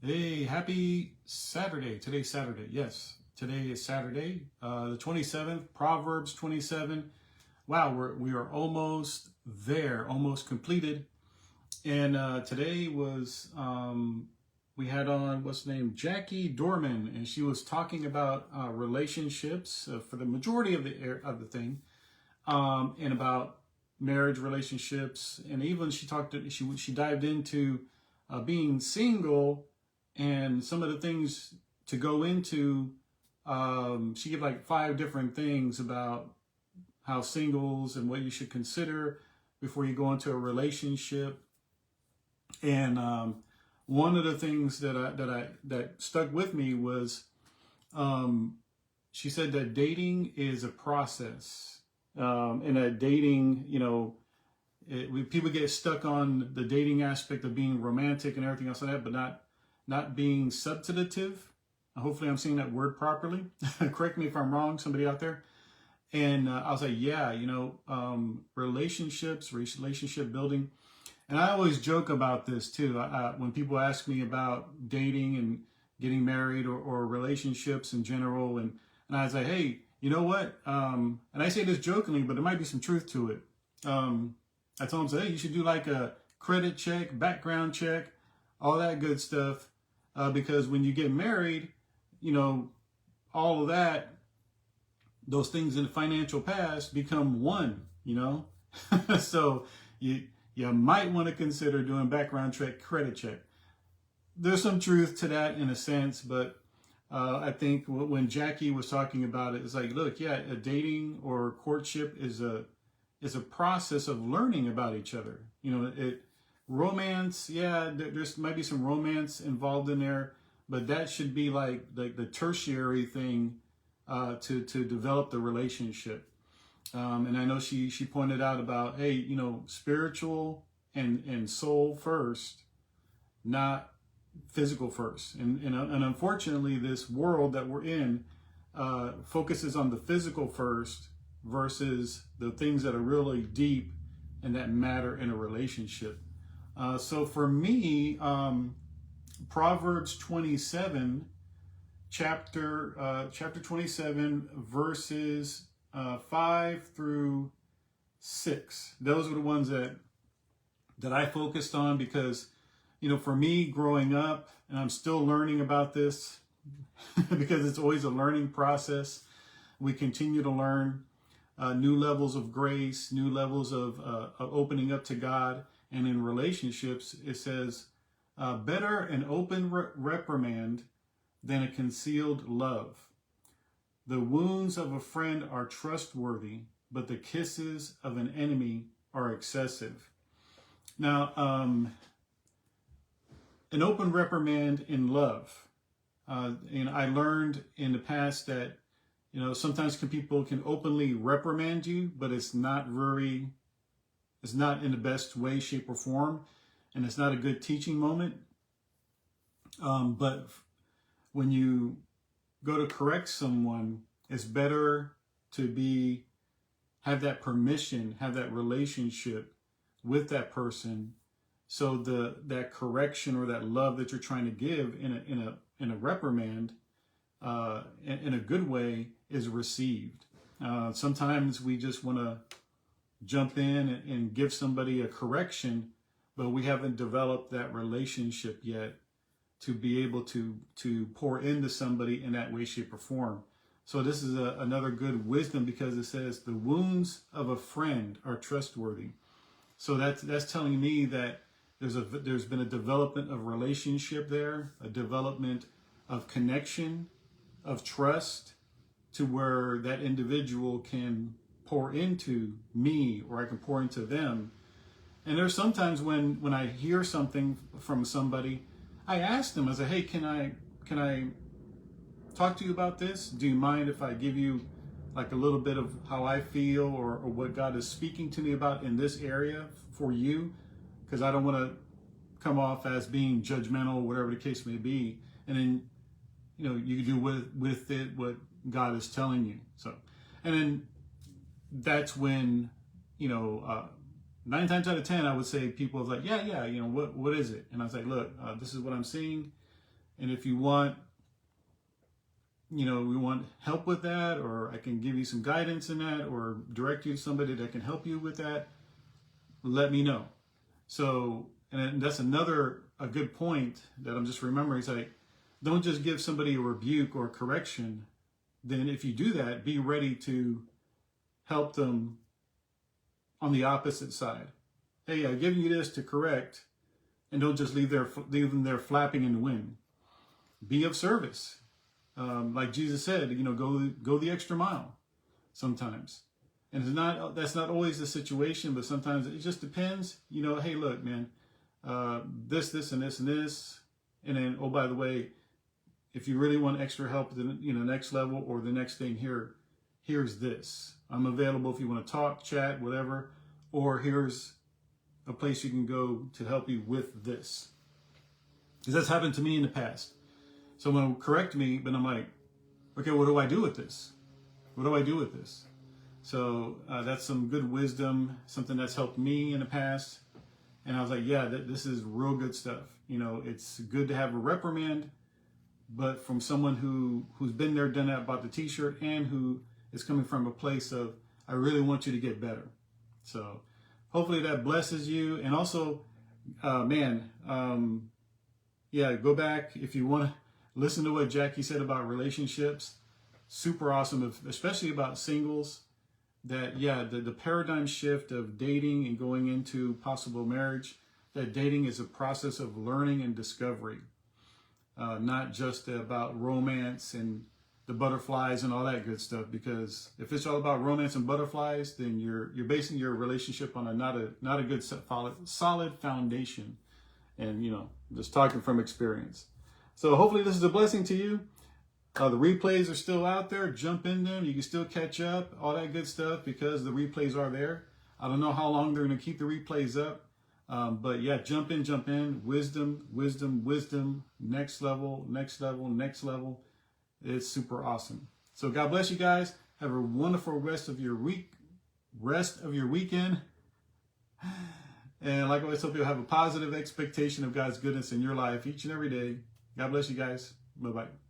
Hey, happy Saturday. Today's Saturday. Yes, today is Saturday, the 27th, Proverbs 27. Wow, we are almost there, almost completed. And today was, we had on, what's the name, Jackie Dorman, and she was talking about relationships for the majority of the thing, and about marriage relationships. And even she dived into being single and some of the things to go into. She gave like 5 different things about how singles and what you should consider before you go into a relationship. And one of the things that stuck with me was she said that dating is a process, and that dating, people get stuck on the dating aspect of being romantic and everything else like that, but not being substantive. Hopefully I'm saying that word properly. Correct me if I'm wrong, somebody out there. And I was like, yeah, relationship building. And I always joke about this too. When people ask me about dating and getting married or relationships in general, and I say, hey, you know what? And I say this jokingly, but there might be some truth to it. I told them, hey, you should do like a credit check, background check, all that good stuff. Because when you get married, all of that, those things in the financial past become one, So you might want to consider doing background check, credit check. There's some truth to that in a sense, but I think when Jackie was talking about it, it's like, look, yeah, a dating or courtship is a process of learning about each other. Romance, yeah, there's might be some romance involved in there, but that should be like the tertiary thing to develop the relationship. And I know she pointed out about, hey, spiritual and soul first, not physical first. And unfortunately, this world that we're in focuses on the physical first versus the things that are really deep and that matter in a relationship. So for me, Proverbs 27, chapter 27, verses 5 through 6. Those are the ones that I focused on because, for me growing up, and I'm still learning about this because it's always a learning process. We continue to learn new levels of grace, new levels of opening up to God. And in relationships, it says, better an open reprimand than a concealed love. The wounds of a friend are trustworthy, but the kisses of an enemy are excessive. Now, an open reprimand in love. And I learned in the past that, sometimes people can openly reprimand you, but it's not in the best way, shape, or form. And it's not a good teaching moment. But when you go to correct someone, it's better to have that permission, have that relationship with that person, so that correction or that love that you're trying to give in a reprimand, in a good way, is received. Sometimes we just want to jump in and give somebody a correction, but we haven't developed that relationship yet to be able to pour into somebody in that way, shape, or form. So this is another good wisdom, because it says the wounds of a friend are trustworthy. So that's telling me that there's been a development of relationship there, a development of connection, of trust, to where that individual can pour into me or I can pour into them. And there's sometimes when I hear something from somebody, I ask them, I say, hey, can I talk to you about this? Do you mind if I give you like a little bit of how I feel or what God is speaking to me about in this area for you? Because I don't want to come off as being judgmental, whatever the case may be. And then, you do with it what God is telling you. So, and then that's when, 9 times out of 10, I would say people are like, yeah, what is it? And I was like, look, this is what I'm seeing. And if you want, we want help with that, or I can give you some guidance in that, or direct you to somebody that can help you with that, let me know. So, and that's a good point that I'm just remembering. It's like, don't just give somebody a rebuke or correction. Then if you do that, be ready to help them on the opposite side. Hey, I've given you this to correct, and don't just leave them there flapping in the wind. Be of service. Like Jesus said, go the extra mile sometimes. And that's not always the situation, but sometimes it just depends. Hey, look, man, this, and this, and this. And then, oh, by the way, if you really want extra help at the next level or the next thing, here's this. I'm available if you want to talk, chat, whatever. Or here's a place you can go to help you with this. Because that's happened to me in the past. Someone will correct me, but I'm like, okay, what do I do with this? What do I do with this? So that's some good wisdom, something that's helped me in the past. And I was like, yeah, this is real good stuff. It's good to have a reprimand, but from someone who's been there, done that, about the t-shirt, and who is coming from a place of, I really want you to get better. So hopefully that blesses you. And also, go back if you want to listen to what Jackie said about relationships. Super awesome, especially about singles. That, the paradigm shift of dating and going into possible marriage, that dating is a process of learning and discovery. Not just about romance and the butterflies and all that good stuff. Because if it's all about romance and butterflies, then you're basing your relationship on not a good solid foundation. And just talking from experience. So hopefully this is a blessing to you. The replays are still out there. Jump in them. You can still catch up, all that good stuff, because the replays are there. I don't know how long they're going to keep the replays up. But yeah, jump in. Wisdom. Next level. It's super awesome. So God bless you guys. Have a wonderful rest of your weekend. And like I always, hope you'll have a positive expectation of God's goodness in your life each and every day. God bless you guys. Bye-bye.